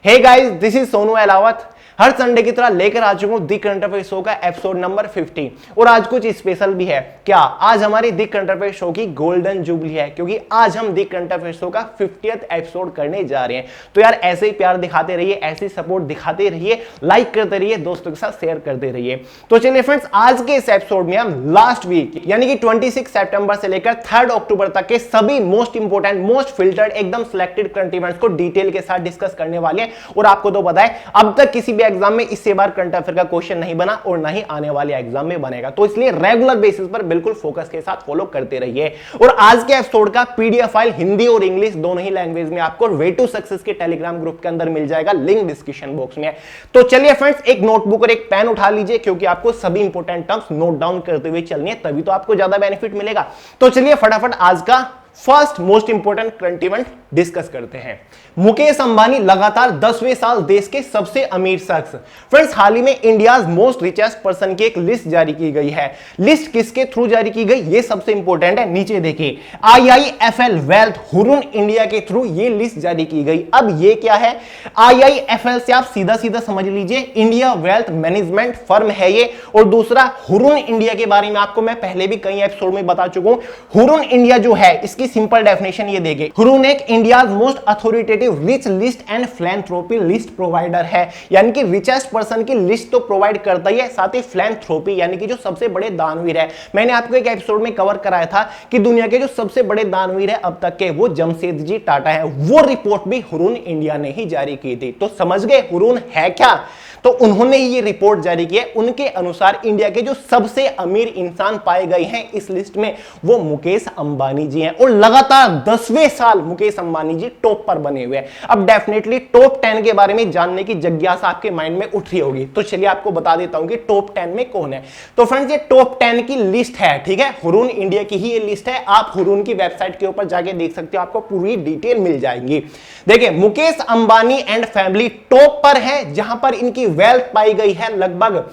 Hey guys, this is Sonu Ahlawat. हर Sunday की तरह लेकर आ चुका हूं दी करंट अफेयर शो का एपिसोड नंबर 50। और आज कुछ स्पेशल भी है। क्या आज हमारी दी करंट अफेयर शो की गोल्डन जुबली है, क्योंकि आज हम दी करंट अफेयर शो का 50th एपिसोड करने जा रहे हैं। तो यार ऐसे ही प्यार दिखाते रहिए, ऐसे ही सपोर्ट दिखाते रहिए, लाइक करते रहिए, दोस्तों के साथ शेयर करते रहिए। तो चलिए फ्रेंड्स, आज के इस एपिसोड में हम लास्ट वीक यानी कि 26 सितंबर से लेकर 3 अक्टूबर तक के सभी मोस्ट इंपोर्टेंट, मोस्ट फिल्टर्ड, एकदम सिलेक्टेड करंट इवेंट्स को डिटेल के साथ डिस्कस करने वाले हैं। और आपको तो पता है, अब तक किसी भी एग्जाम में इससे बार करंट अफेयर का क्वेश्चन नहीं बना और ना ही आने वाले एग्जाम में बनेगा। तो इसलिए रेगुलर बेसिस पर बिल्कुल फोकस के साथ फॉलो करते रहिए। और आज के एपिसोड का पीडीएफ फाइल हिंदी और इंग्लिश दोनों ही लैंग्वेज में आपको वे टू सक्सेस के टेलीग्राम ग्रुप के अंदर मिल जाएगा, लिंक डिस्क्रिप्शन बॉक्स में। तो चलिए फ्रेंड्स, एक नोटबुक और एक पेन उठा लीजिए, क्योंकि आपको सभी इंपोर्टेंट टर्म्स नोट डाउन करते हुए चलनी है, तभी तो आपको ज्यादा बेनिफिट मिलेगा। तो चलिए फटाफट आज का first most important current event discuss करते हैं। मुकेश अंबानी लगातार 10वें साल देश के सबसे अमीर शख्स। फ्रेंड्स, हाल ही में इंडियाज मोस्ट रिचेस्ट पर्सन की एक लिस्ट जारी की गई है। लिस्ट किसके थ्रू जारी की गई, ये सबसे इंपॉर्टेंट है। नीचे देखिए, IIFL वेल्थ हुरुन इंडिया के थ्रू ये लिस्ट जारी की गई। अब ये क्या है, IIFL से आप सीधा सीधा समझ लीजिए, इंडिया वेल्थ मैनेजमेंट फर्म है ये। और दूसरा हुरुन इंडिया के बारे में आपको मैं पहले भी कई एपिसोड में बता चुका हूं। हुरुन इंडिया जो है, इसकी सिंपल डेफिनेशन ये देखिए, हुरुन एक India's most authoritative rich list and philanthropy list provider है। यानी कि रिचेस्ट पर्सन की लिस्ट तो प्रोवाइड करता ही है, साथ ही फिलैंथ्रोपी यानी कि जो सबसे बड़े दानवीर है। मैंने आपको एक एपिसोड में कवर कराया था कि दुनिया के जो सबसे बड़े दानवीर है अब तक के, वो जमशेदजी टाटा है। वो रिपोर्ट भी हुरुन इंडिया ने ही जारी की थी। तो समझ गए हुरुन है क्या। तो उन्होंने ये रिपोर्ट जारी की है। उनके अनुसार इंडिया के जो सबसे अमीर इंसान पाए गए हैं इस लिस्ट में, वो मुकेश अंबानी जी हैं। और लगातार 10वें साल मुकेश अंबानी जी टॉप पर बने हुए हैं। अब डेफिनेटली टॉप 10 के बारे में जानने की जिज्ञासा आपके माइंड में उठ रही होगी। तो चलिए आपको बता देता हूं कि टॉप 10 में कौन है। तो फ्रेंड्स, ये टॉप 10 की लिस्ट है, ठीक है। हुरुन इंडिया की ही ये लिस्ट है। आप हुरुन की वेबसाइट के ऊपर जाके देख सकते हो, आपको पूरी डिटेल मिल जाएगी। देखिए, Mukesh Ambani and family top पर है, जहां पर इनकी वेल्थ पाई गई है लगभग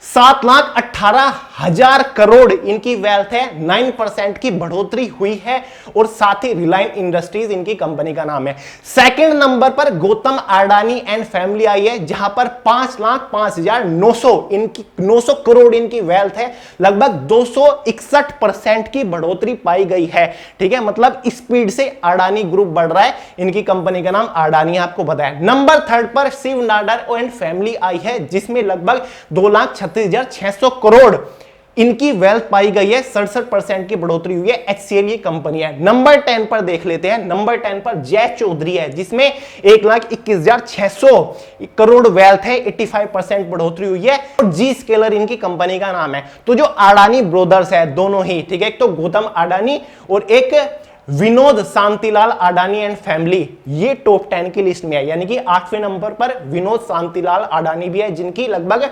7,18,000 करोड़ इनकी वेल्थ है। 9% की बढ़ोतरी हुई है। और साथ ही रिलायंस इंडस्ट्रीज इनकी कंपनी का नाम है। सेकंड नंबर पर गौतम अडानी एंड फैमिली आई है, जहां पर 5,05,900 इनकी 900 करोड़ इनकी वेल्थ है। लगभग 261% की बढ़ोतरी पाई गई है, ठीक है। मतलब स्पीड से अडानी ग्रुप बढ़ रहा है। इनकी कंपनी का नाम अडानी आपको बताया। नंबर थर्ड पर शिव नाडर एंड फैमिली आई है, जिसमें लगभग 2,36,600 करोड़ इनकी वेल्थ पाई गई है। 67% की बढ़ोतरी हुई है। HCL ये कंपनी है। नंबर 10 पर देख लेते हैं। नंबर 10 पर जय चौधरी है, जिसमें 1,21,600 करोड़ वेल्थ है। 85% बढ़ोतरी हुई है। और जी स्केलर इनकी कंपनी का नाम है। तो जो अडानी ब्रदर्स है दोनों ही, ठीक है, एक तो गौतम अडानी और एक विनोद शांतिलाल अडानी एंड फैमिली, ये टॉप 10 की लिस्ट में है। यानी कि 8वें नंबर पर विनोद शांतिलाल अडानी भी है, जिनकी लगभग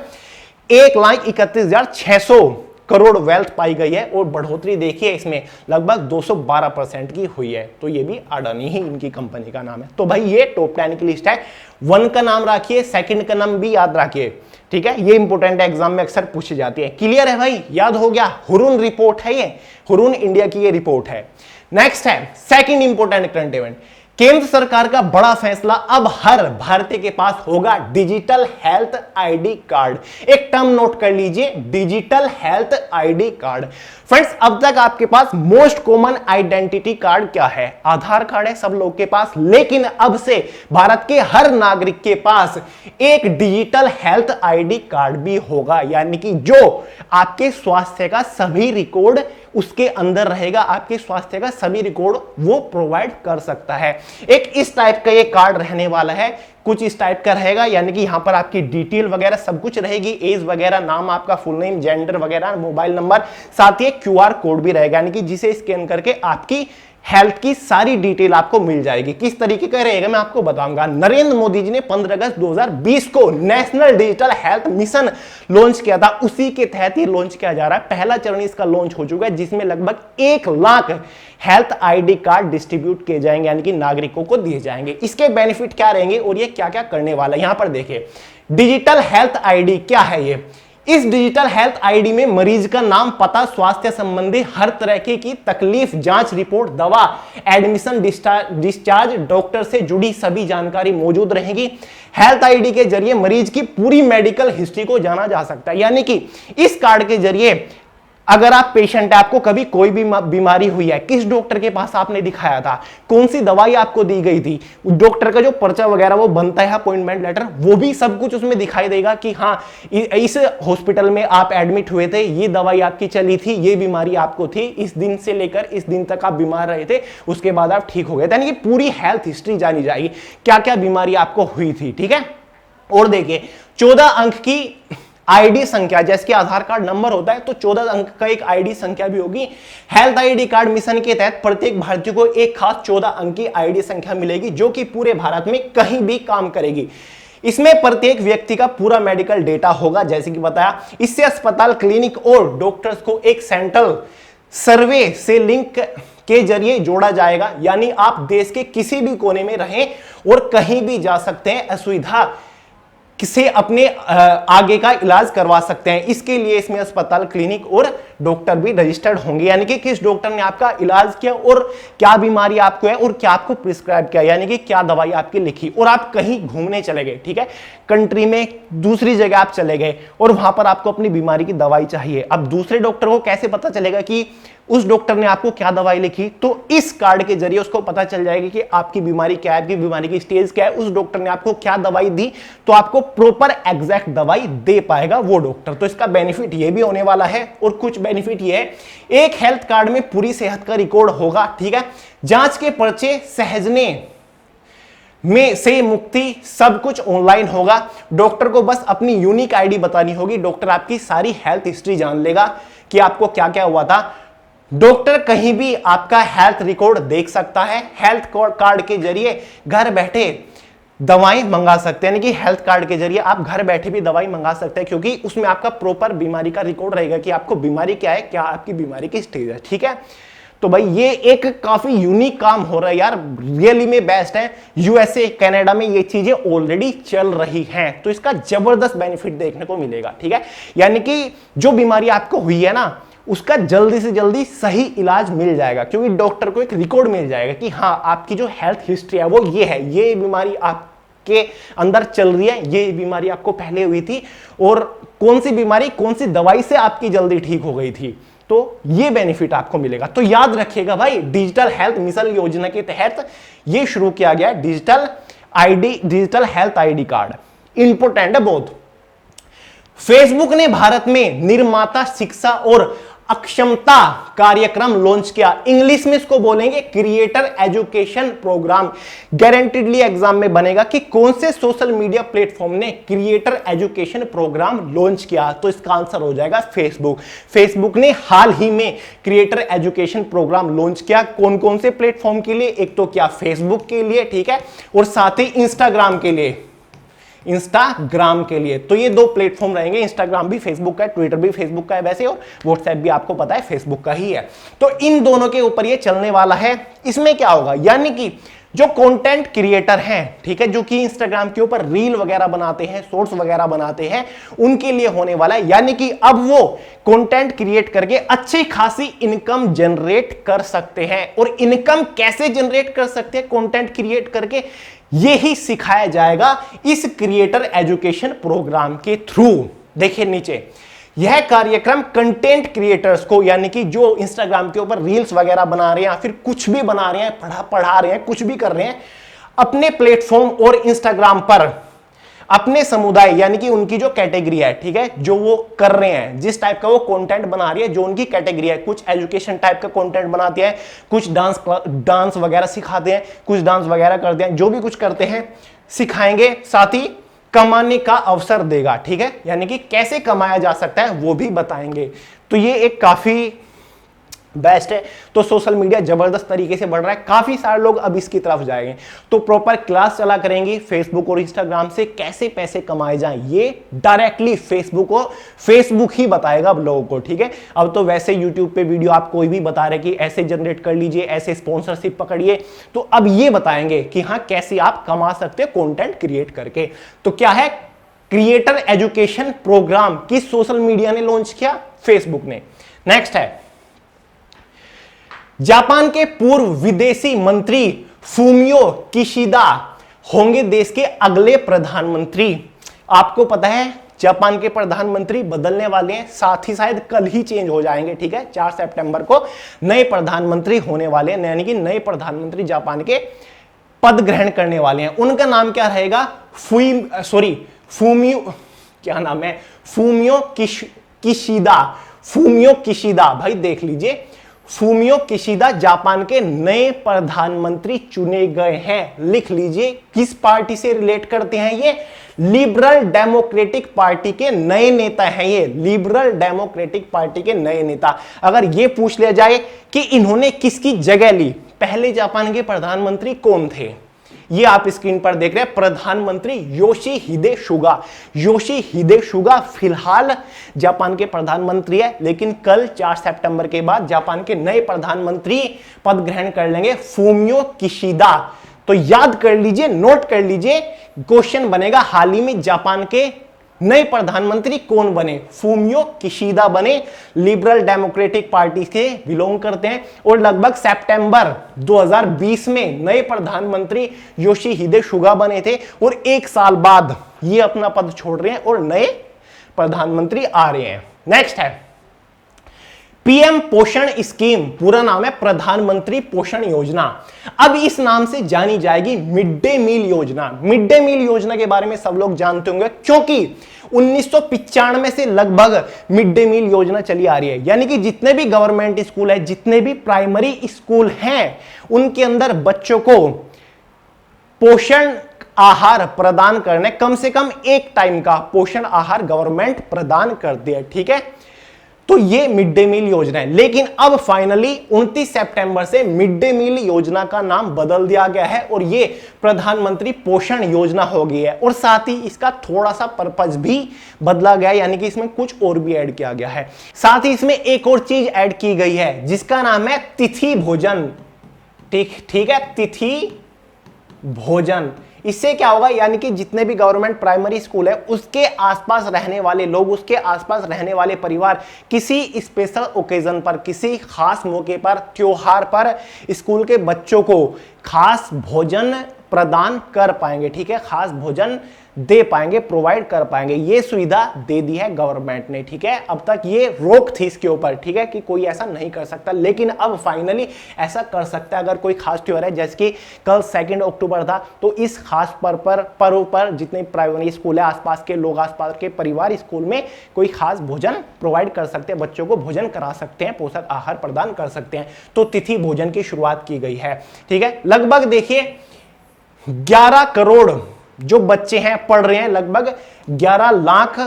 1,31,600 करोड़ वेल्थ पाई गई है। और बढ़ोतरी देखिए इसमें लगभग 212% की हुई है। तो ये भी अडानी ही इनकी कंपनी का नाम है। तो भाई ये टॉप 10 की लिस्ट है। 1 का नाम रखिए, सेकंड का नाम भी याद रखिए, ठीक है। ये इंपोर्टेंट एग्जाम में अक्सर पूछी जाती है। क्लियर है भाई, याद हो गया। हुरुन रिपोर्ट है ये, हुरुन इंडिया की ये रिपोर्ट है। नेक्स्ट है सेकंड इंपोर्टेंट करंट इवेंट। केंद्र सरकार का बड़ा फैसला, अब हर भारतीय के पास होगा डिजिटल हेल्थ आईडी कार्ड। एक टर्म नोट कर लीजिए, digital health ID card. Friends, अब तक आपके पास मोस्ट कॉमन आइडेंटिटी कार्ड क्या है, आधार कार्ड है सब लोग के पास। लेकिन अब से भारत के हर नागरिक के पास एक डिजिटल हेल्थ आईडी कार्ड भी होगा। यानी कि जो आपके स्वास्थ्य का सभी रिकॉर्ड उसके अंदर रहेगा, आपके स्वास्थ्य का सभी रिकॉर्ड वो प्रोवाइड कर सकता है। एक इस टाइप का ये कार्ड रहने वाला है, कुछ इस टाइप का रहेगा। यानी कि यहां पर आपकी डिटेल वगैरह सब कुछ रहेगी, एज वगैरह, नाम आपका, फुल नेम, जेंडर वगैरह, मोबाइल नंबर, साथ ही QR कोड भी रहेगा। यानी कि जिसे स्कैन करके आपकी हेल्थ की सारी डिटेल आपको मिल जाएगी। किस तरीके का रहेगा मैं आपको बताऊंगा। नरेंद्र मोदी जी ने 15 अगस्त 2020 को national digital health mission launch किया था। उसी के तहत ही लॉन्च किया जा रहा है। पहला चरण इसका लॉन्च हो चुका है, जिसमें लगभग 1 lakh health ID card distribute किए जाएंगे, यानी कि नागरिकों को दिए जाएंगे। इसके बेनिफिट क्या रहेंगे और ये क्या क्या करने वाला है, यहां पर देखिए। डिजिटल हेल्थ आईडी क्या है ये, इस डिजिटल हेल्थ आईडी में मरीज का नाम, पता, स्वास्थ्य संबंधी हर तरह की तकलीफ, जांच रिपोर्ट, दवा, एडमिशन, डिस्चार्ज, डॉक्टर से जुड़ी सभी जानकारी मौजूद रहेगी। हेल्थ आईडी के जरिए मरीज की पूरी मेडिकल हिस्ट्री को जाना जा सकता है, यानी कि इस कार्ड के जरिए अगर आप पेशेंट है, आपको कभी कोई भी बीमारी हुई है, किस डॉक्टर के पास आपने दिखाया था, कौन सी दवाई आपको दी गई थी, डॉक्टर का जो पर्चा वगैरह वो बनता है, अपॉइंटमेंट लेटर, वो भी सब कुछ उसमें दिखाई देगा कि हाँ इस हॉस्पिटल में आप एडमिट हुए थे, ये दवाई आपकी चली थी, ये बीमारी आपको थी, इस दिन से लेकर इस दिन तक आप बीमार रहे थे, उसके बाद आप ठीक हो गए, यानी कि पूरी हेल्थ हिस्ट्री जानी जाएगी, क्या क्या बीमारी आपको हुई थी। ठीक है, और देखिए 14 अंक की आईडी संख्या, जैसे कि आधार कार्ड नंबर होता है तो 14 अंक का एक आईडी संख्या भी होगी। हेल्थ आईडी कार्ड मिशन के तहत प्रत्येक भारतीय को एक खास 14 अंक की आईडी संख्या मिलेगी, जो कि पूरे भारत में कहीं भी काम करेगी। इसमें प्रत्येक व्यक्ति का पूरा मेडिकल डेटा होगा, जैसे कि बताया। इससे अस्पताल, क्लिनिक और डॉक्टर्स को एक सेंट्रल सर्वे से लिंक के जरिए जोड़ा जाएगा, यानी आप देश के किसी भी कोने में रहें और कहीं भी जा सकते हैं, असुविधा किसे अपने आगे का इलाज करवा सकते हैं। इसके लिए इसमें अस्पताल, क्लिनिक और डॉक्टर भी रजिस्टर्ड होंगे, यानी कि किस डॉक्टर ने आपका इलाज किया और क्या बीमारी आपको है और क्या आपको प्रिस्क्राइब किया, यानी कि क्या दवाई आपकी लिखी, और आप कहीं घूमने चले गए, ठीक है, कंट्री में दूसरी जगह आप चले गए और वहां पर आपको अपनी बीमारी की दवाई चाहिए। अब दूसरे डॉक्टर को कैसे पता चलेगा कि उस डॉक्टर ने आपको क्या दवाई लिखी, तो इस कार्ड के जरिए उसको पता चल जाएगा कि आपकी बीमारी क्या है, आपकी बीमारी की स्टेज क्या है, उस डॉक्टर ने आपको क्या दवाई दी, तो आपको प्रॉपर एग्जैक्ट दवाई दे पाएगा वो डॉक्टर। तो इसका बेनिफिट ये भी होने वाला है, और कुछ बेनिफिट ये है, एक हेल्थ कार्ड में पूरी सेहत का रिकॉर्ड होगा, ठीक है, जांच के पर्चे सहजने में से मुक्ति, सब कुछ ऑनलाइन होगा। डॉक्टर को बस अपनी यूनिक आईडी बतानी होगी, डॉक्टर आपकी सारी हेल्थ हिस्ट्री जान लेगा कि आपको क्या क्या हुआ था। डॉक्टर कहीं भी आपका हेल्थ रिकॉर्ड देख सकता है। हेल्थ कार्ड के जरिए घर बैठे दवाएं मंगा सकते हैं, यानी कि हेल्थ कार्ड के जरिए आप घर बैठे भी दवाई मंगा सकते हैं, क्योंकि उसमें आपका प्रॉपर बीमारी का रिकॉर्ड रहेगा कि आपको बीमारी क्या है, क्या आपकी बीमारी की स्टेज है। ठीक है, तो भाई ये एक काफी यूनिक काम हो रहा है यार, रियली में बेस्ट है। यूएसए, कनाडा में ये चीजें ऑलरेडी चल रही हैं, तो इसका जबरदस्त बेनिफिट देखने को मिलेगा। ठीक है, यानी कि जो बीमारी आपको हुई है ना, उसका जल्दी से जल्दी सही इलाज मिल जाएगा, क्योंकि डॉक्टर को एक रिकॉर्ड मिल जाएगा कि हाँ आपकी जो हेल्थ हिस्ट्री है वो ये है, ये बीमारी आपके अंदर चल रही है, ये बीमारी आपको पहले हुई थी, और कौन सी बीमारी कौन सी दवाई से आपकी जल्दी ठीक हो गई थी, तो ये बेनिफिट आपको मिलेगा। तो याद रखिएगा भाई, डिजिटल हेल्थ मिशन योजना के तहत ये शुरू किया गया है digital health ID card. Important है बहुत। फेसबुक ने भारत में निर्माता शिक्षा और अक्षमता कार्यक्रम लॉन्च किया। इंग्लिश में इसको बोलेंगे क्रिएटर एजुकेशन प्रोग्राम। गारंटीडली एग्जाम में बनेगा कि कौन से सोशल मीडिया प्लेटफॉर्म ने क्रिएटर एजुकेशन प्रोग्राम लॉन्च किया, तो इसका आंसर हो जाएगा फेसबुक। फेसबुक ने हाल ही में क्रिएटर एजुकेशन प्रोग्राम लॉन्च किया। कौन कौन से प्लेटफॉर्म के लिए, एक तो क्या फेसबुक के लिए, ठीक है, और साथ ही इंस्टाग्राम के लिए, इंस्टाग्राम के लिए। तो ये दो प्लेटफॉर्म रहेंगे, इंस्टाग्राम भी फेसबुक का है, ट्विटर भी फेसबुक का है वैसे, और व्हाट्सएप भी आपको पता है फेसबुक का ही है। तो इन दोनों के ऊपर ये चलने वाला है। इसमें क्या होगा, यानी कि जो कंटेंट क्रिएटर हैं, ठीक है, जो कि इंस्टाग्राम के ऊपर रील वगैरह बनाते हैं, शॉर्ट्स वगैरह बनाते हैं, उनके लिए होने वाला है। यानी कि अब वो कंटेंट क्रिएट करके अच्छी खासी इनकम जनरेट कर सकते हैं। और इनकम कैसे जनरेट कर सकते हैं कंटेंट क्रिएट करके, यही सिखाया जाएगा इस क्रिएटर एजुकेशन प्रोग्राम के थ्रू। देखिए नीचे, यह कार्यक्रम कंटेंट क्रिएटर्स को, यानी कि जो इंस्टाग्राम के ऊपर रील्स वगैरह बना रहे हैं या फिर कुछ भी बना रहे हैं, पढ़ा रहे हैं, कुछ भी कर रहे हैं, अपने प्लेटफॉर्म और इंस्टाग्राम पर अपने समुदाय, यानी कि उनकी जो कैटेगरी है, ठीक है, जो वो कर रहे हैं, जिस टाइप का वो कंटेंट बना रही है, जो उनकी कैटेगरी है, कुछ एजुकेशन टाइप का कंटेंट बनाते हैं, कुछ डांस वगैरह सिखाते हैं, कुछ डांस वगैरह करते हैं, जो भी कुछ करते हैं सिखाएंगे, साथ ही कमाने का अवसर देगा। ठीक है, यानी कि कैसे कमाया जा सकता है वो भी बताएंगे। तो ये एक काफी बेस्ट है। तो सोशल मीडिया जबरदस्त तरीके से बढ़ रहा है, काफी सारे लोग अब इसकी तरफ जाएंगे। तो प्रॉपर क्लास चला करेंगे फेसबुक और इंस्टाग्राम से कैसे पैसे कमाए जाएं, ये डायरेक्टली फेसबुक ही बताएगा अब लोगों को। ठीक है, अब तो वैसे यूट्यूब पे वीडियो आप कोई भी बता रहे कि ऐसे जनरेट कर लीजिए, ऐसे स्पॉन्सरशिप पकड़िए, तो अब ये बताएंगे कि हाँ कैसे आप कमा सकते हो कंटेंट क्रिएट करके। तो क्या है, क्रिएटर एजुकेशन प्रोग्राम किस सोशल मीडिया ने लॉन्च किया? फेसबुक ने। नेक्स्ट है, जापान के पूर्व विदेशी मंत्री फूमियो किशिदा होंगे देश के अगले प्रधानमंत्री। आपको पता है जापान के प्रधानमंत्री बदलने वाले हैं, साथ ही शायद कल ही चेंज हो जाएंगे, ठीक है। 4 सितंबर को नए प्रधानमंत्री होने वाले हैं, यानी कि नए प्रधानमंत्री जापान के पद ग्रहण करने वाले हैं। उनका नाम क्या रहेगा? फूमियो, क्या नाम है? Fumio Kishida. भाई देख लीजिए, फूमियो किशिदा जापान के नए प्रधानमंत्री चुने गए हैं। लिख लीजिए, किस पार्टी से रिलेट करते हैं ये? लिबरल डेमोक्रेटिक पार्टी के नए नेता हैं ये, लिबरल डेमोक्रेटिक पार्टी के नए नेता। अगर ये पूछ लिया जाए कि इन्होंने किसकी जगह ली, पहले जापान के प्रधानमंत्री कौन थे, ये आप स्क्रीन पर देख रहे हैं, प्रधानमंत्री योशिहिदे सुगा फिलहाल जापान के प्रधानमंत्री है, लेकिन कल 4 सितंबर के बाद जापान के नए प्रधानमंत्री पद ग्रहण कर लेंगे, फूमियो किशिदा। तो याद कर लीजिए, नोट कर लीजिए, क्वेश्चन बनेगा हाल ही में जापान के नए प्रधानमंत्री कौन बने? फूमियो किशिदा बने, लिबरल डेमोक्रेटिक पार्टी से बिलोंग करते हैं, और लगभग सितंबर 2020 में नए प्रधानमंत्री योशिहिदे सुगा बने थे, और 1 साल बाद ये अपना पद छोड़ रहे हैं और नए प्रधानमंत्री आ रहे हैं। नेक्स्ट है पीएम पोषण स्कीम, पूरा नाम है प्रधानमंत्री पोषण योजना। अब इस नाम से जानी जाएगी मिड डे मील योजना। मिड डे मील योजना के बारे में सब लोग जानते होंगे, क्योंकि 1995 से लगभग मिड डे मील योजना चली आ रही है, यानी कि जितने भी गवर्नमेंट स्कूल है, जितने भी प्राइमरी स्कूल हैं, उनके अंदर बच्चों को पोषण आहार प्रदान करने, कम से कम एक टाइम का पोषण आहार गवर्नमेंट प्रदान करती है, ठीक है। तो ये मिड डे मील योजना है, लेकिन अब फाइनली 29 सितंबर से मिड डे मील योजना का नाम बदल दिया गया है और ये प्रधानमंत्री पोषण योजना हो गई है, और साथ ही इसका थोड़ा सा पर्पज भी बदला गया है, यानी कि इसमें कुछ और भी ऐड किया गया है। साथ ही इसमें एक और चीज ऐड की गई है जिसका नाम है तिथि भोजन, ठीक है, तिथि भोजन। इससे क्या होगा, यानी कि जितने भी गवर्नमेंट प्राइमरी स्कूल है उसके आसपास रहने वाले लोग, उसके आसपास रहने वाले परिवार किसी स्पेशल ओकेजन पर, किसी खास मौके पर, त्योहार पर स्कूल के बच्चों को खास भोजन प्रदान कर पाएंगे, ठीक है, खास भोजन दे पाएंगे, प्रोवाइड कर पाएंगे। ये सुविधा दे दी है गवर्नमेंट ने, ठीक है। अब तक ये रोक थी इसके ऊपर, ठीक है, कि कोई ऐसा नहीं कर सकता, लेकिन अब फाइनली ऐसा कर सकता है। अगर कोई खास त्योहार है, जैसे कि कल 2 अक्टूबर था, तो इस खास पर्व पर जितने प्राइमरी स्कूल है, आसपास के लोग, आसपास के परिवार स्कूल में कोई खास भोजन प्रोवाइड कर सकते हैं, बच्चों को भोजन करा सकते हैं, पोषक आहार प्रदान कर सकते हैं। तो तिथि भोजन की शुरुआत की गई है, ठीक है। लगभग देखिए 11 करोड़ जो बच्चे हैं पढ़ रहे हैं, लगभग 11 लाख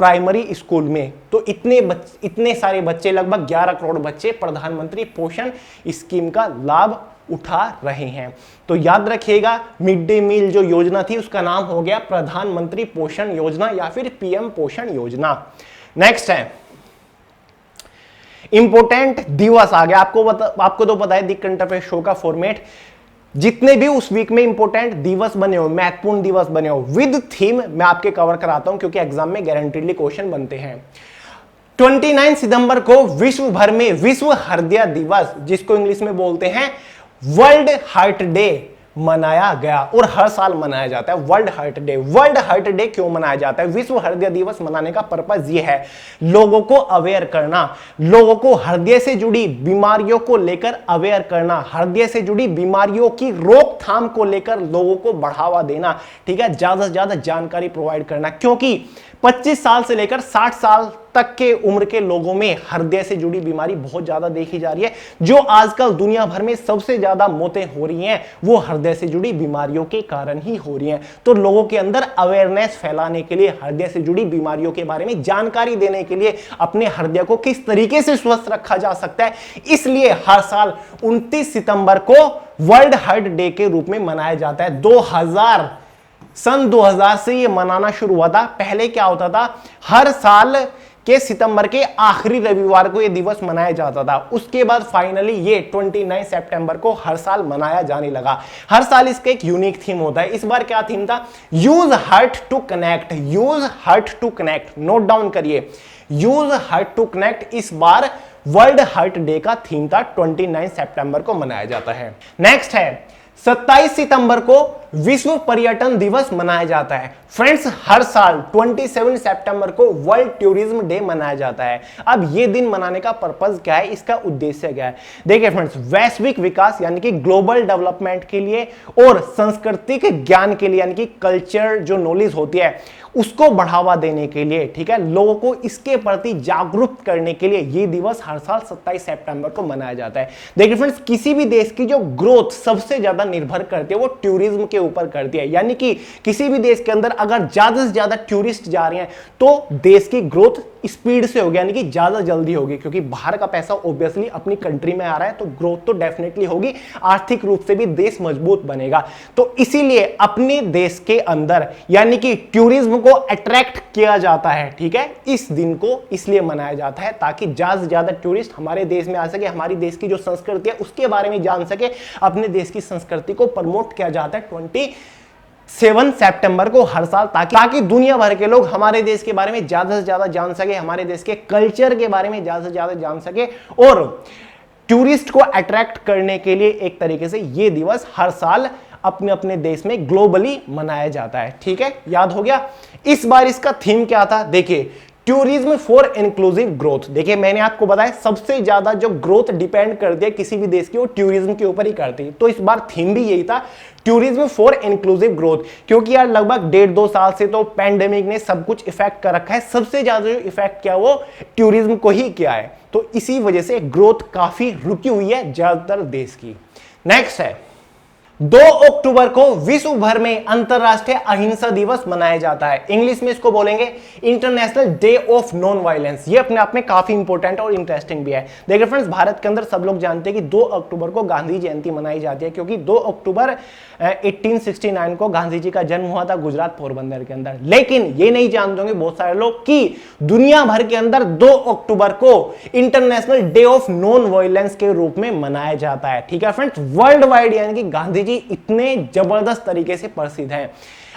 प्राइमरी स्कूल में, तो इतने सारे बच्चे, लगभग 11 करोड़ बच्चे प्रधानमंत्री पोषण स्कीम का लाभ उठा रहे हैं। तो याद रखिएगा, मिड डे मील जो योजना थी उसका नाम हो गया प्रधानमंत्री पोषण योजना या फिर पीएम पोषण योजना। नेक्स्ट है इंपोर्टेंट दिवस आ गया। आपको तो पता है दी करंट अफेयर शो का फॉर्मेट, जितने भी उस वीक में इंपोर्टेंट दिवस बने हो, महत्वपूर्ण दिवस बने हो, विद थीम मैं आपके कवर कराता हूं, क्योंकि एग्जाम में गारंटीडली क्वेश्चन बनते हैं। 29 सितंबर को विश्व भर में विश्व हृदय दिवस, जिसको इंग्लिश में बोलते हैं वर्ल्ड हार्ट डे, मनाया गया, और हर साल मनाया जाता है world heart day. World heart day क्यों मनाया जाता है? विश्व हृदय दिवस मनाने का पर्पस यह है लोगों को अवेयर करना, लोगों को हृदय से जुड़ी बीमारियों को लेकर अवेयर करना, हृदय से जुड़ी बीमारियों की रोकथाम को लेकर लोगों को बढ़ावा देना, ठीक है, ज्यादा से ज्यादा जानकारी प्रोवाइड करना, क्योंकि 25 साल से लेकर 60 साल तक के उम्र के लोगों में हृदय से जुड़ी बीमारी बहुत ज्यादा देखी जा रही है। जो आजकल दुनिया भर में सबसे ज्यादा मौतें हो रही हैं वो हृदय से जुड़ी बीमारियों के कारण ही हो रही हैं। तो लोगों के अंदर अवेयरनेस फैलाने के लिए, हृदय से जुड़ी बीमारियों के बारे में जानकारी देने के लिए, अपने हृदय को किस तरीके से स्वस्थ रखा जा सकता है, इसलिए हर साल 29 सितंबर को वर्ल्ड हार्ट डे के रूप में मनाया जाता है। सन 2000 से ये मनाना शुरू हुआ था। पहले क्या होता था, हर साल के सितंबर के आखिरी रविवार को यह दिवस मनाया जाता था। उसके बाद फाइनली ये 29 सितंबर को हर साल मनाया जाने लगा। हर साल इसका एक यूनिक थीम होता है। इस बार क्या थीम था? Use heart to connect. Use heart to connect, note down करिए, यूज हार्ट टू कनेक्ट इस बार वर्ल्ड हार्ट डे का थीम था। 29 सितंबर को मनाया जाता है। नेक्स्ट है 27 सितंबर को विश्व पर्यटन दिवस मनाया जाता है। फ्रेंड्स, हर साल 27 सितंबर को वर्ल्ड टूरिज्म डे मनाया जाता है। अब ये दिन मनाने का पर्पस क्या है, इसका उद्देश्य क्या है? देखिए फ्रेंड्स, वैश्विक विकास यानी कि ग्लोबल डेवलपमेंट के लिए और सांस्कृतिक ज्ञान के लिए यानी कि कल्चर जो नॉलेज होती है उसको बढ़ावा देने के लिए, ठीक है, लोगों को इसके प्रति जागरूक करने के लिए ये दिवस हर साल 27 सितंबर को मनाया जाता है। देखिए फ्रेंड्स, किसी भी देश की जो ग्रोथ सबसे ज्यादा निर्भर करती है वो टूरिज्म के ऊपर करती है। यानी कि किसी भी देश के अंदर अगर ज्यादा से ज्यादा टूरिस्ट जा रहे हैं तो देश की ग्रोथ स्पीड से होगी, यानी कि ज्यादा जल्दी होगी, क्योंकि बाहर का पैसा ऑब्वियसली अपनी कंट्री में आ रहा है तो ग्रोथ तो डेफिनेटली होगी, आर्थिक रूप से भी देश मजबूत बनेगा। तो इसीलिए अपने देश के अंदर यानी कि टूरिज्म को अट्रैक्ट किया जाता है, ठीक है, इस दिन को इसलिए मनाया जाता है ताकि ज्यादा से ज्यादा टूरिस्ट हमारे देश में आ सके, हमारी देश की जो संस्कृति है उसके बारे में जान सके। अपने देश की संस्कृति को प्रमोट किया जाता है 27 सितंबर को हर साल, ताकि दुनिया भर के लोग हमारे देश के बारे में ज्यादा से ज्यादा जान सके, हमारे देश के कल्चर के बारे में ज्यादा से ज्यादा जान सके। और टूरिस्ट को अट्रैक्ट करने के लिए एक तरीके से यह दिवस हर साल अपने अपने देश में ग्लोबली मनाया जाता है। ठीक है, याद हो गया। इस बार इसका थीम क्या था? देखिए, टूरिज्म फॉर इंक्लूसिव ग्रोथ। देखिए, मैंने आपको बताया सबसे ज्यादा जो ग्रोथ डिपेंड करती है किसी भी देश की वो टूरिज्म के ऊपर ही करती है। तो इस बार थीम भी यही था, टूरिज्म फॉर इंक्लूसिव ग्रोथ। क्योंकि यार लगभग 1.5-2 साल से तो पैंडेमिक ने सब कुछ इफेक्ट कर रखा है, सबसे ज्यादा जो इफेक्ट किया वो टूरिज्म को ही किया है। तो इसी वजह से ग्रोथ काफी रुकी हुई है ज्यादातर देश की। नेक्स्ट है 2 अक्टूबर को विश्व भर में अंतरराष्ट्रीय अहिंसा दिवस मनाया जाता है। इंग्लिश में इसको बोलेंगे international day of non violence. ये अपने आप में काफी इंपॉर्टेंट और इंटरेस्टिंग भी है। देखिए फ्रेंड्स, भारत के अंदर सब लोग जानते हैं कि 2 अक्टूबर को गांधी जयंती मनाई जाती है, क्योंकि 2 अक्टूबर 1869 को गांधी जी का जन्म हुआ था गुजरात पोरबंदर के अंदर। लेकिन ये नहीं जानते होंगे बहुत सारे लोग कि दुनिया भर के अंदर 2 अक्टूबर को international day of non violence के रूप में मनाया जाता है। ठीक है फ्रेंड्स, वर्ल्ड वाइड यानी कि गांधी इतने जबरदस्त तरीके से प्रसिद्ध हैं।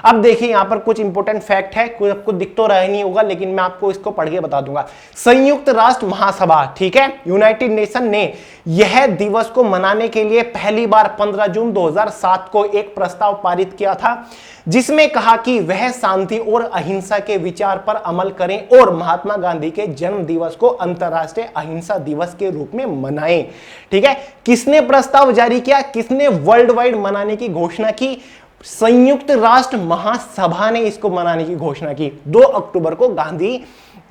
अब देखिए यहां पर कुछ इंपॉर्टेंट फैक्ट है, कोई आपको दिख तो रहा नहीं होगा लेकिन मैं आपको इसको पढ़ के बता दूंगा। संयुक्त राष्ट्र महासभा, ठीक है, यूनाइटेड नेशन ने यह दिवस को मनाने के लिए पहली बार 15 जून 2007 को एक प्रस्ताव पारित किया था, जिसमें कहा कि वह शांति और अहिंसा के विचार पर अमल करें और महात्मा गांधी के जन्म दिवस को अंतरराष्ट्रीय अहिंसा दिवस के रूप में मनाएं। ठीक है, किसने प्रस्ताव जारी किया, किसने वर्ल्ड वाइड मनाने की घोषणा की? संयुक्त राष्ट्र महासभा ने इसको मनाने की घोषणा की। 2 अक्टूबर को गांधी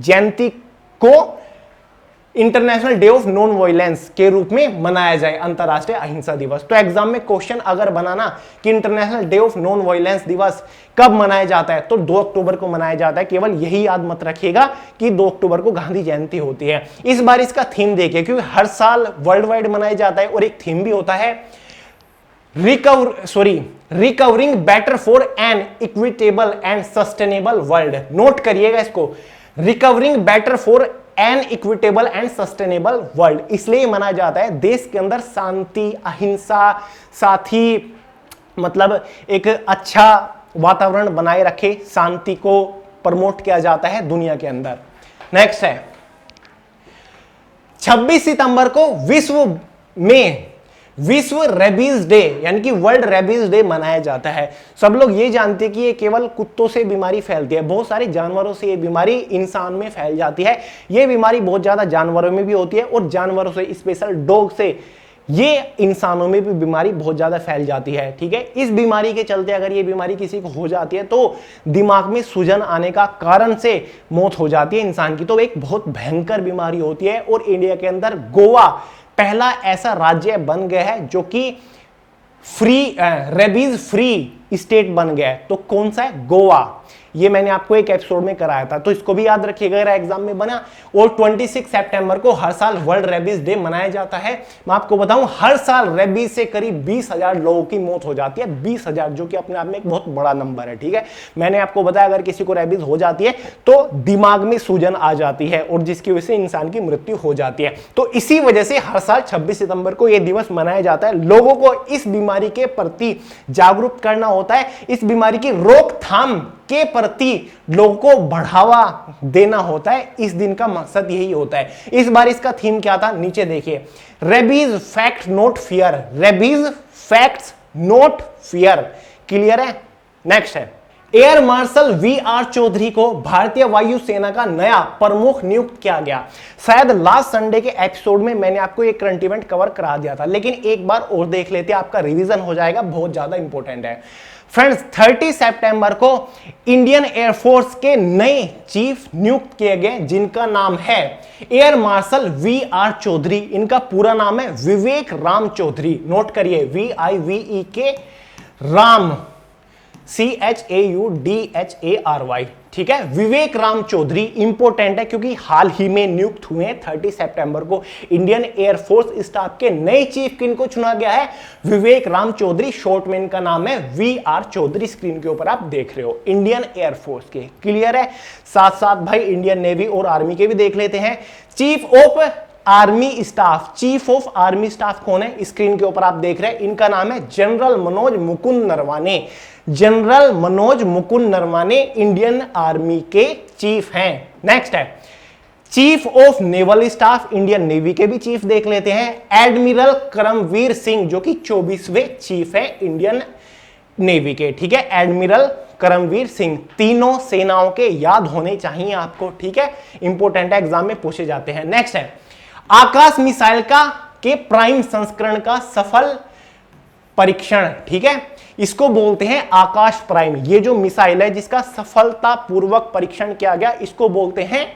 जयंती को international day of non violence के रूप में मनाया जाए, अंतरराष्ट्रीय अहिंसा दिवस। तो एग्जाम में क्वेश्चन अगर बनाना कि international day of non violence दिवस कब मनाया जाता है, तो 2 अक्टूबर को मनाया जाता है। केवल यही याद मत रखिएगा कि 2 अक्टूबर को गांधी जयंती होती है। इस बार इसका थीम देखिए, क्योंकि हर साल वर्ल्ड वाइड मनाया जाता है और एक थीम भी होता है recovering better for an equitable and sustainable world. Note करिएगा इसको, recovering better for an equitable and sustainable world. इसलिए मनाया जाता है देश के अंदर शांति, अहिंसा, साथ ही मतलब एक अच्छा वातावरण बनाए रखे, शांति को प्रमोट किया जाता है दुनिया के अंदर। नेक्स्ट है 26 सितंबर को विश्व रेबीज डे यानी कि वर्ल्ड रेबीज डे मनाया जाता है। सब लोग ये जानते हैं कि ये केवल कुत्तों से बीमारी फैलती है, बहुत सारे जानवरों से ये बीमारी इंसान में फैल जाती है। ये बीमारी बहुत ज्यादा जानवरों में भी होती है और जानवरों से, स्पेशल डॉग से, ये इंसानों में भी बीमारी बहुत ज्यादा फैल जाती है। ठीक है, इस बीमारी के चलते अगर ये बीमारी किसी को हो जाती है तो दिमाग में सूजन आने का कारण से मौत हो जाती है इंसान की। तो एक बहुत भयंकर बीमारी होती है और इंडिया के अंदर गोवा पहला ऐसा राज्य बन गया है जो कि रेबीज फ्री स्टेट बन गया है। तो कौन सा है? गोवा। ये मैंने आपको एक एपिसोड में कराया था, तो इसको भी याद रखिएगा अगर एग्जाम में बना। और 26 सितंबर को हर साल वर्ल्ड रेबीज डे मनाया जाता है। मैं आपको बताऊं, हर साल रेबीज से करीब 20,000 लोगों की मौत हो जाती है। 20,000, जो कि अपने आप में एक बहुत बड़ा नंबर है। ठीक है, मैंने आपको बताया अगर किसी को रेबीज हो जाती है तो दिमाग में सूजन आ जाती है और जिसकी वजह से इंसान की मृत्यु हो जाती है। तो इसी वजह से हर साल 26 सितंबर को यह दिवस मनाया जाता है। लोगों को इस बीमारी के प्रति जागरूक करना होता है, इस बीमारी की रोकथाम के प्रति लोगों को बढ़ावा देना होता है। इस दिन का मकसद यही होता है। इस बार इसका थीम क्या था, नीचे देखिए, rabies fact note fear. Rabies facts note fear. Clear है? नेक्स्ट है, एयर मार्शल वी.आर. चौधरी को भारतीय वायुसेना का नया प्रमुख नियुक्त किया गया। शायद लास्ट संडे के एपिसोड में मैंने आपको एक करंट इवेंट कवर करा दिया था, लेकिन एक बार और देख लेते हैं, आपका रिवीजन हो जाएगा, बहुत ज्यादा इंपॉर्टेंट है। फ्रेंड्स, 30 सितंबर को इंडियन एयरफोर्स के नए चीफ नियुक्त किए गए, जिनका नाम है एयर मार्शल वी.आर. चौधरी। इनका पूरा नाम है विवेक राम चौधरी। नोट करिए, VIVEK राम, CHAUDHARY। ठीक है, विवेक राम चौधरी इंपॉर्टेंट है क्योंकि हाल ही में नियुक्त हुए हैं। 30 सितंबर को इंडियन एयरफोर्स स्टाफ के नए चीफ किनको चुना गया है? विवेक राम चौधरी। शॉर्ट में इनका नाम है वी.आर. चौधरी। स्क्रीन के ऊपर आप देख रहे हो, इंडियन एयरफोर्स के। क्लियर है? साथ साथ भाई इंडियन नेवी और आर्मी के भी देख लेते हैं। Chief of army staff, chief of army staff कौन है? स्क्रीन के ऊपर आप देख रहे हैं, इनका नाम है general Manoj Mukund Naravane. General Manoj Mukund Naravane Indian army के चीफ हैं। नेक्स्ट है chief of naval staff, Indian navy के भी चीफ देख लेते हैं, एडमिरल करमवीर सिंह, जो कि 24वें चीफ है इंडियन नेवी के। ठीक है, एडमिरल करमवीर सिंह। तीनों सेनाओं के याद होने चाहिए आपको। ठीक है, इंपॉर्टेंट एग्जाम में पूछे जाते हैं। नेक्स्ट है आकाश मिसाइल का के प्राइम संस्करण का सफल परीक्षण। ठीक है, इसको बोलते हैं आकाश प्राइम। ये जो मिसाइल है जिसका सफलतापूर्वक परीक्षण किया गया, इसको बोलते हैं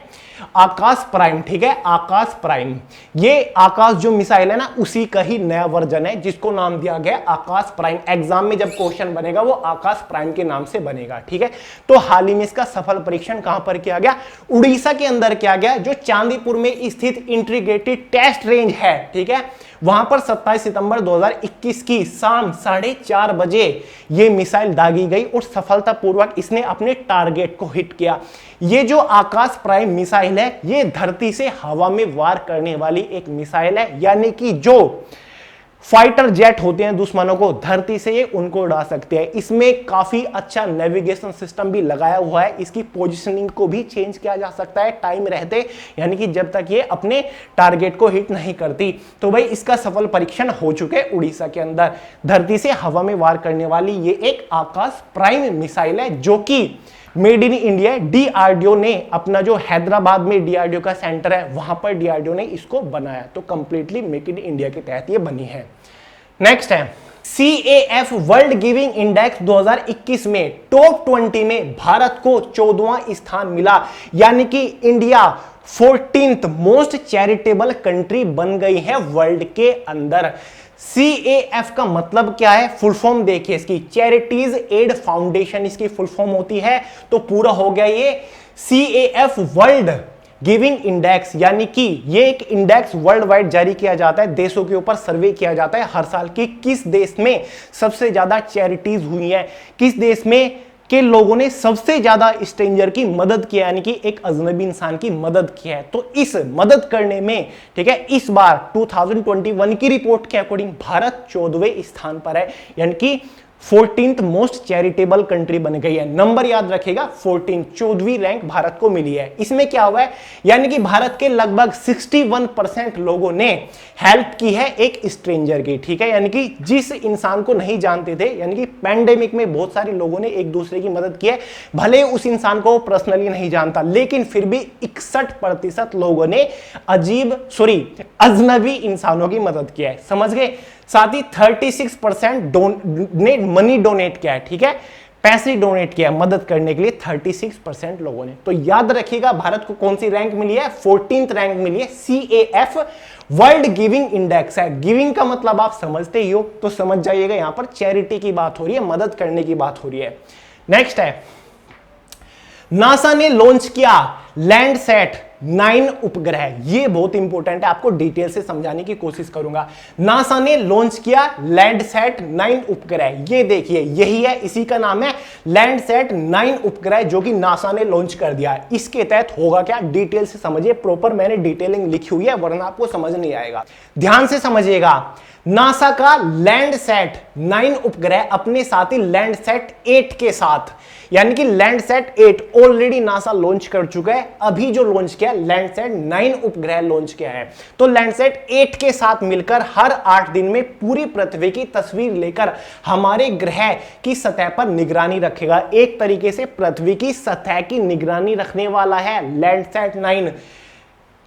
आकाश प्राइम। ठीक है, आकाश प्राइम। ये आकाश जो मिसाइल है ना, उसी का ही नया वर्जन है जिसको नाम दिया गया आकाश प्राइम। एग्जाम में जब क्वेश्चन बनेगा वो आकाश प्राइम के नाम से बनेगा। ठीक है, तो हाल ही में इसका सफल परीक्षण कहां पर किया गया? उड़ीसा के अंदर किया गया, जो चांदीपुर में स्थित इंटीग्रेटेड टेस्ट रेंज है। ठीक है, वहां पर 27 सितंबर 2021 की शाम 4:30 बजे ये मिसाइल दागी गई और सफलतापूर्वक इसने अपने टारगेट को हिट किया। ये जो आकाश प्राइम मिसाइल है, ये धरती से हवा में वार करने वाली एक मिसाइल है, यानी कि जो फाइटर जेट होते हैं दुश्मनों को धरती से ये उनको उड़ा सकते हैं। इसमें काफी अच्छा नेविगेशन सिस्टम भी लगाया हुआ है। इसकी पोजीशनिंग को भी चेंज किया जा सकता है टाइम रहते, यानी कि जब तक ये अपने टारगेट को हिट नहीं करती। तो भाई इसका सफल परीक्षण हो चुके उड़ीसा के अंदर। धरती से हवा में वार करने वाली ये एक आकाश प्राइम मिसाइल है, जो कि मेड इन इंडिया। DRDO ने अपना जो हैदराबाद में DRDO का सेंटर है, वहां पर DRDO ने इसको बनाया। तो कंप्लीटली मेक इन इंडिया के तहत ये बनी है। नेक्स्ट है CAF वर्ल्ड गिविंग इंडेक्स 2021 में टॉप 20 में भारत को 14वां स्थान मिला, यानी कि India 14th most charitable country बन गई है वर्ल्ड के अंदर। CAF का मतलब क्या है? फुल फॉर्म देखिए इसकी, चैरिटीज एड फाउंडेशन इसकी फुल फॉर्म होती है। तो पूरा हो गया ये CAF वर्ल्ड गिविंग इंडेक्स, यानी कि ये एक इंडेक्स वर्ल्ड वाइड जारी किया जाता है, देशों के ऊपर सर्वे किया जाता है हर साल की किस देश में सबसे ज्यादा चैरिटीज हुई है, किस देश में के लोगों ने सबसे ज्यादा स्ट्रेंजर की मदद की, यानी कि एक अजनबी इंसान की मदद की है। तो इस मदद करने में, ठीक है, इस बार 2021 की रिपोर्ट के अकॉर्डिंग भारत 14वें स्थान पर है, यानी कि 14th मोस्ट चैरिटेबल कंट्री बन गई है। नंबर याद रखिएगा, 14, 14वीं रैंक भारत को मिली है। इसमें क्या हुआ है, यानी कि भारत के लगभग 61% लोगों ने हेल्प की है एक स्ट्रेंजर की। ठीक है, यानी कि जिस इंसान को नहीं जानते थे, यानी कि पैंडेमिक में बहुत सारे लोगों ने एक दूसरे की मदद की है। भले उस इंसान को पर्सनली नहीं जानता, लेकिन फिर भी 61% लोगों ने अजनबी इंसानों की मदद की है। समझ गए? साथ ही 36% ने मनी डोनेट किया है। ठीक है, पैसे डोनेट किया मदद करने के लिए 36% लोगों ने। तो याद रखिएगा भारत को कौन सी रैंक मिली है, 14th रैंक मिली है। CAF वर्ल्ड गिविंग इंडेक्स है। गिविंग का मतलब आप समझते ही हो, तो समझ जाइएगा यहां पर चैरिटी की बात हो रही है, मदद करने की बात हो रही है। नेक्स्ट है, नासा ने लॉन्च किया लैंडसैट 9 उपग्रह। ये बहुत इंपॉर्टेंट है, आपको डिटेल से समझाने की कोशिश करूंगा। नासा ने लॉन्च किया लैंडसैट 9 उपग्रह। ये देखिए यही है, इसी का नाम है लैंडसैट 9 उपग्रह, जो कि नासा ने लॉन्च कर दिया है। इसके तहत होगा क्या, डिटेल से समझिए। प्रॉपर मैंने डिटेलिंग लिखी हुई है, वरना आपको समझ नहीं आएगा। ध्यान से समझिएगा, नासा का लैंडसैट 9 उपग्रह अपने साथ ही लैंडसैट 8 के साथ, यानी कि लैंडसैट 8 ऑलरेडी नासा लॉन्च कर चुका है। अभी जो लॉन्च किया लैंडसैट 9 उपग्रह लॉन्च किया है। तो लैंडसैट 8 के साथ मिलकर हर 8 दिन में पूरी पृथ्वी की तस्वीर लेकर हमारे ग्रह की सतह पर निगरानी रखेगा। एक तरीके से पृथ्वी की सतह की निगरानी रखने वाला है लैंडसैट 9।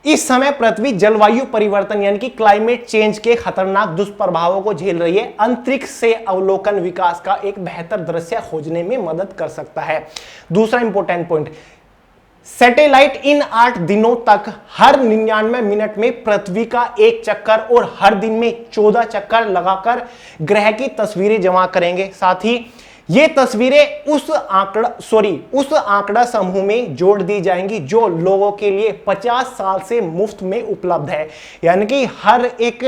इस समय पृथ्वी जलवायु परिवर्तन यानी कि क्लाइमेट चेंज के खतरनाक दुष्प्रभावों को झेल रही है। अंतरिक्ष से अवलोकन विकास का एक बेहतर दृश्य खोजने में मदद कर सकता है। दूसरा इंपॉर्टेंट पॉइंट, सैटेलाइट इन 8 दिनों तक हर 99 मिनट में पृथ्वी का एक चक्कर और हर दिन में 14 चक्कर लगाकर ग्रह की तस्वीरें जमा करेंगे। साथ ही ये तस्वीरें उस आंकड़ा समूह में जोड़ दी जाएंगी जो लोगों के लिए 50 साल से मुफ्त में उपलब्ध है। यानी कि हर एक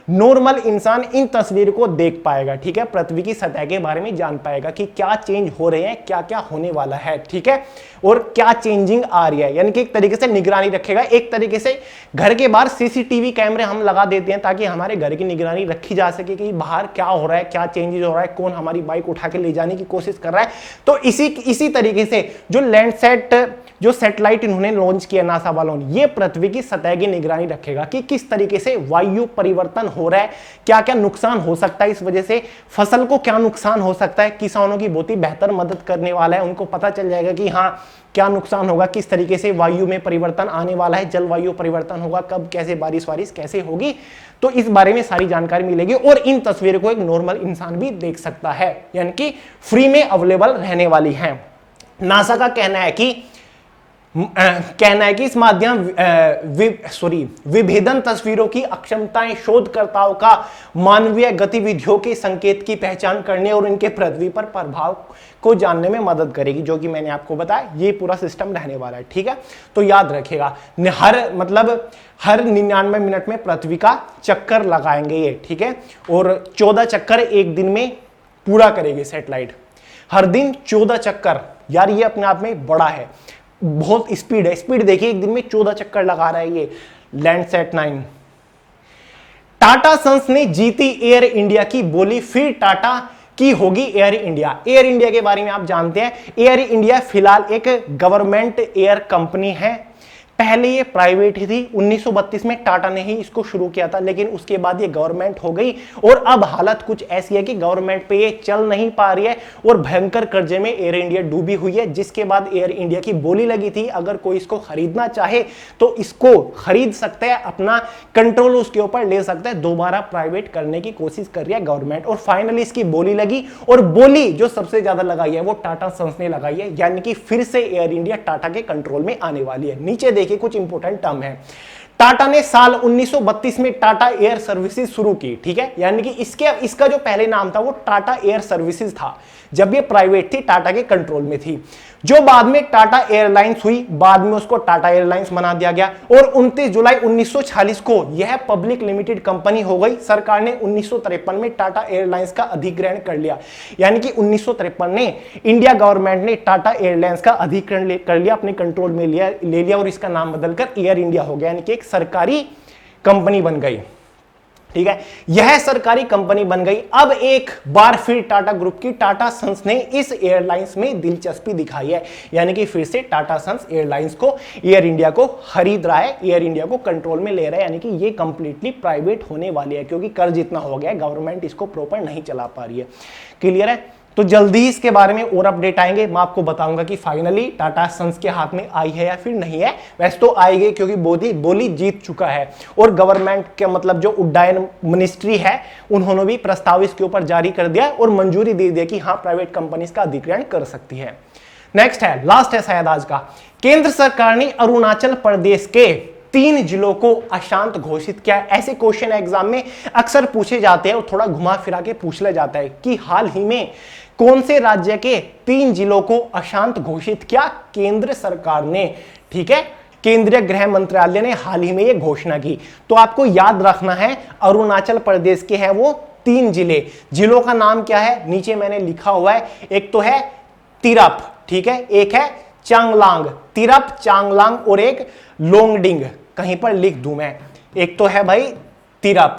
नॉर्मल इंसान इन तस्वीर को देख पाएगा, ठीक है, पृथ्वी की सतह के बारे में जान पाएगा कि क्या चेंज हो रहे हैं, क्या क्या होने वाला है, ठीक है, और क्या चेंजिंग आ रही है। यानी कि एक तरीके से निगरानी रखेगा। एक तरीके से घर के बाहर CCTV कैमरे हम लगा देते हैं ताकि हमारे घर की निगरानी रखी जा सके कि बाहर क्या हो रहा है, क्या चेंजेस हो रहा है, कौन हमारी बाइक उठा के ले जाने की कोशिश कर रहा है। तो इसी तरीके से जो लैंडसैट, जो सैटेलाइट इन्होंने लॉन्च किया नासा वालों ने, ये पृथ्वी की सतह की निगरानी रखेगा कि किस तरीके से वायु परिवर्तन हो रहा है, क्या क्या नुकसान हो सकता है इस वजह से, फसल को क्या नुकसान हो सकता है। किसानों की बहुत ही बेहतर मदद करने वाला है। उनको पता चल जाएगा कि हाँ क्या नुकसान होगा, किस तरीके से वायु में परिवर्तन आने वाला है, जलवायु परिवर्तन होगा, कब कैसे बारिश कैसे होगी। तो इस बारे में सारी जानकारी मिलेगी और इन तस्वीरों को एक नॉर्मल इंसान भी देख सकता है, यानी कि फ्री में अवेलेबल रहने वाली है। नासा का कहना है कि इस माध्यम विभेदन तस्वीरों की अक्षमताएं शोधकर्ताओं का मानवीय गतिविधियों के संकेत की पहचान करने और इनके पृथ्वी पर प्रभाव को जानने में मदद करेगी, जो कि मैंने आपको बताया ये पूरा सिस्टम रहने वाला है, ठीक है। तो याद रखिएगा, हर 99 मिनट में पृथ्वी का चक्कर लगाएंगे ये, ठीक है, और 14 चक्कर एक दिन में पूरा करेगी सैटेलाइट। हर दिन 14 चक्कर, यार ये अपने आप में बड़ा है, बहुत स्पीड है। स्पीड देखिए, एक दिन में 14 चक्कर लगा रहा है ये लैंडसैट 9। टाटा सन्स ने जीती एयर इंडिया की बोली, फिर टाटा की होगी एयर इंडिया। एयर इंडिया के बारे में आप जानते हैं, एयर इंडिया फिलहाल एक गवर्नमेंट एयर कंपनी है। पहले ये प्राइवेट ही थी, 1932 में टाटा ने ही इसको शुरू किया था, लेकिन उसके बाद ये गवर्नमेंट हो गई और अब हालत कुछ ऐसी है कि गवर्नमेंट पे ये चल नहीं पा रही है और भयंकर कर्जे में एयर इंडिया डूबी हुई है। जिसके बाद एयर इंडिया की बोली लगी थी अगर कोई इसको खरीदना चाहे तो इसको खरीद सकता है, अपना कंट्रोल उसके ऊपर ले सकता है। दोबारा प्राइवेट करने की कोशिश कर रही है गवर्नमेंट और फाइनली इसकी बोली लगी और बोली जो सबसे ज्यादा लगाई है वो टाटा सन्स ने लगाई है, यानी कि फिर से एयर इंडिया टाटा के कंट्रोल में आने वाली है। नीचे देखिए कुछ इंपॉर्टेंट टर्म है। टाटा ने साल 1932 में टाटा एयर सर्विसेज शुरू की, ठीक है, यानी कि इसका जो पहले नाम था वो टाटा एयर सर्विसेज था। जब ये प्राइवेट थी, टाटा के कंट्रोल में थी। जो बाद में टाटा एयरलाइंस हुई, बाद में उसको टाटा एयरलाइंस बना दिया गया और 29 जुलाई 1946 को यह पब्लिक लिमिटेड कंपनी हो गई। सरकार ने 1953 में टाटा एयरलाइंस का अधिग्रहण कर लिया, यानी कि 1953 में इंडिया गवर्नमेंट ने टाटा एयरलाइंस का अधिग्रहण कर लिया, अपने कंट्रोल में ले लिया और इसका नाम बदलकर एयर इंडिया हो गया, यानी कि एक सरकारी कंपनी बन गई, ठीक है। यह सरकारी कंपनी बन गई। अब एक बार फिर टाटा ग्रुप की टाटा सन्स ने इस एयरलाइंस में दिलचस्पी दिखाई है, यानी कि फिर से टाटा सन्स एयरलाइंस को, एयर इंडिया को खरीद रहा है, एयर इंडिया को कंट्रोल में ले रहा है, यानी कि ये कंप्लीटली प्राइवेट होने वाली है क्योंकि कर्ज इतना हो गया है, गवर्नमेंट इसको प्रॉपर नहीं चला पा रही है। क्लियर है। तो जल्दी ही इसके बारे में और अपडेट आएंगे। मैं आपको बताऊंगा कि फाइनली टाटा सन्स के हाथ में आई है या फिर नहीं है। वैसे तो आएगी क्योंकि बोली जीत चुका है और गवर्नमेंट के मतलब जो उड्डयन मिनिस्ट्री है उन्होंने भी प्रस्ताव इसके ऊपर जारी कर दिया और मंजूरी दे दिया कि हाँ प्राइवेट कंपनीज का अधिग्रहण कर सकती है। नेक्स्ट है, लास्ट है शायद आज का। केंद्र सरकार ने अरुणाचल प्रदेश के 3 जिलों को अशांत घोषित किया। ऐसे क्वेश्चन एग्जाम में अक्सर पूछे जाते हैं और थोड़ा घुमा फिरा के पूछ लिया जाता है कि हाल ही में कौन से राज्य के 3 जिलों को अशांत घोषित किया केंद्र सरकार ने। ठीक है, केंद्रीय गृह मंत्रालय ने हाल ही में यह घोषणा की। तो आपको याद रखना है अरुणाचल प्रदेश के हैं वो 3 जिले। जिलों का नाम क्या है नीचे मैंने लिखा हुआ है। एक तो है तिरप, ठीक है, एक है चांगलांग, तिरप चांगलांग और एक लोंगडिंग, कहीं पर लिख दूं मैं। एक तो है भाई तिरप,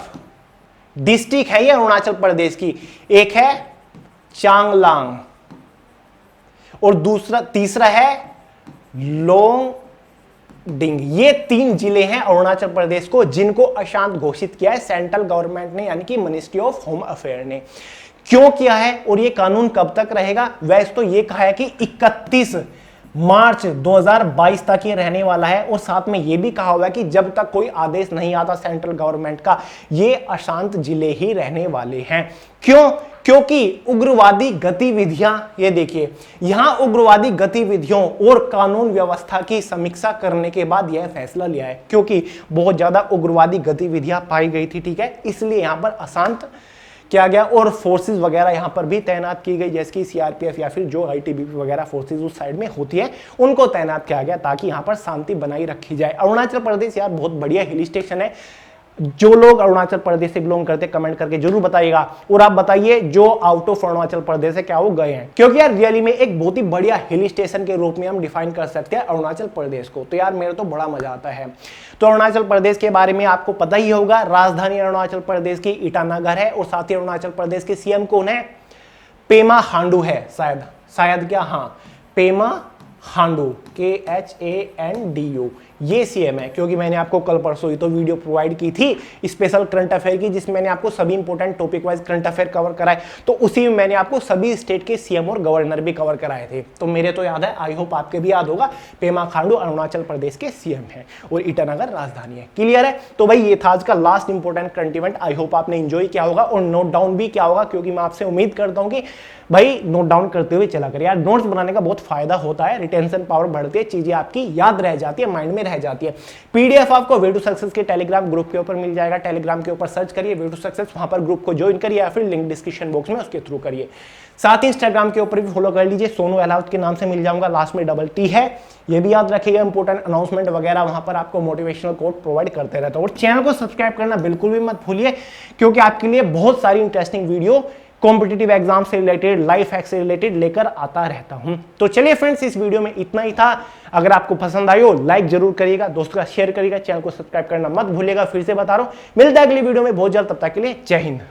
डिस्ट्रिक्ट है ये अरुणाचल प्रदेश की, एक है चांगलांग और तीसरा है लोंगडिंग। ये 3 जिले हैं अरुणाचल प्रदेश को जिनको अशांत घोषित किया है सेंट्रल गवर्नमेंट ने, यानी कि मिनिस्ट्री ऑफ होम अफेयर ने। क्यों किया है और ये कानून कब तक रहेगा? वैसे तो ये कहा है कि 31 मार्च 2022 तक ये रहने वाला है और साथ में ये भी कहा हुआ है कि जब तक कोई आदेश नहीं आता सेंट्रल गवर्नमेंट का, ये अशांत जिले ही रहने वाले हैं। क्यों? क्योंकि उग्रवादी गतिविधियां, ये देखिए यहां उग्रवादी गतिविधियों और कानून व्यवस्था की समीक्षा करने के बाद यह फैसला लिया है, क्योंकि बहुत ज्यादा उग्रवादी गतिविधियां पाई गई थी। ठीक है, इसलिए यहां पर अशांत किया गया और फोर्सेस वगैरह यहां पर भी तैनात की गई, जैसे कि सीआरपीएफ या फिर जो आईटीबीपी वगैरह फोर्सेस उस साइड में होती है उनको तैनात किया गया ताकि यहां पर शांति बनाई रखी जाए। अरुणाचल प्रदेश यार बहुत बढ़िया हिल स्टेशन है। जो लोग अरुणाचल प्रदेश से बिलोंग करते कमेंट करके जरूर बताइएगा और आप बताइए जो आउट ऑफ अरुणाचल प्रदेश है क्या वो गए हैं, क्योंकि यार रियली में एक बहुत ही बढ़िया हिल स्टेशन के रूप में हम डिफाइन कर सकते हैं अरुणाचल प्रदेश को। तो यार मेरे तो बड़ा मजा आता है। तो अरुणाचल प्रदेश के बारे में आपको पता ही होगा, राजधानी अरुणाचल प्रदेश की ईटानगर है और साथ ही अरुणाचल प्रदेश के सीएम कौन है? पेमा खांडू है, शायद क्या, हाँ पेमा खांडू, KHANDU, ये सीएम है। क्योंकि मैंने आपको कल परसों ही तो वीडियो प्रोवाइड की थी स्पेशल करंट अफेयर की, जिसमें मैंने आपको सभी important topic wise current affair cover कराए। तो उसी में मैंने आपको सभी स्टेट के सीएम और गवर्नर भी कवर कराए थे। तो मेरे तो याद है, आई होप आपके भी याद होगा। पेमा खांडू अरुणाचल प्रदेश के सीएम है और ईटानगर राजधानी है। क्लियर है? तो भाई ये था आज का last important current event. I hope आपने एंजॉय किया होगा और नोट डाउन भी किया होगा, क्योंकि मैं आपसे उम्मीद करता हूँ कि भाई नोट डाउन करते हुए चला करें। यार नोट्स बनाने का बहुत फायदा होता है, रिटेंशन पावर बढ़ती है, चीजें आपकी याद रह जाती है, माइंड में रह जाती है। पीडीएफ आपको वे टू सक्सेस के टेलीग्राम ग्रुप के ऊपर मिल जाएगा। टेलीग्राम के ऊपर सर्च करिए वे टू सक्सेस, वहां पर ग्रुप को ज्वाइन करिए या फिर लिंक डिस्क्रिप्शन बॉक्स में उसके थ्रू करिए। साथ ही इंस्टाग्राम के ऊपर भी फॉलो कर लीजिए, सोनू अहलावत के नाम से मिल जाऊंगा, लास्ट में डबल टी है। ये भी याद रखिएगा, इंपोर्टेंट अनाउंसमेंट वगैरह वहां पर आपको मोटिवेशनल कोड प्रोवाइड करते रहता हूं। और चैनल को सब्सक्राइब करना बिल्कुल भी मत भूलिए, क्योंकि आपके लिए बहुत सारी इंटरेस्टिंग वीडियो कॉम्पिटिटिव एग्जाम से रिलेटेड, लाइफ हैक से रिलेटेड लेकर आता रहता हूं। तो चलिए फ्रेंड्स, इस वीडियो में इतना ही था। अगर आपको पसंद आई हो लाइक जरूर करिएगा, दोस्तों का शेयर करिएगा, चैनल को सब्सक्राइब करना मत भूलिएगा। फिर से बता रहा हूं, मिलता है अगली वीडियो में बहुत जल्द, तब तक के लिए जय हिंद।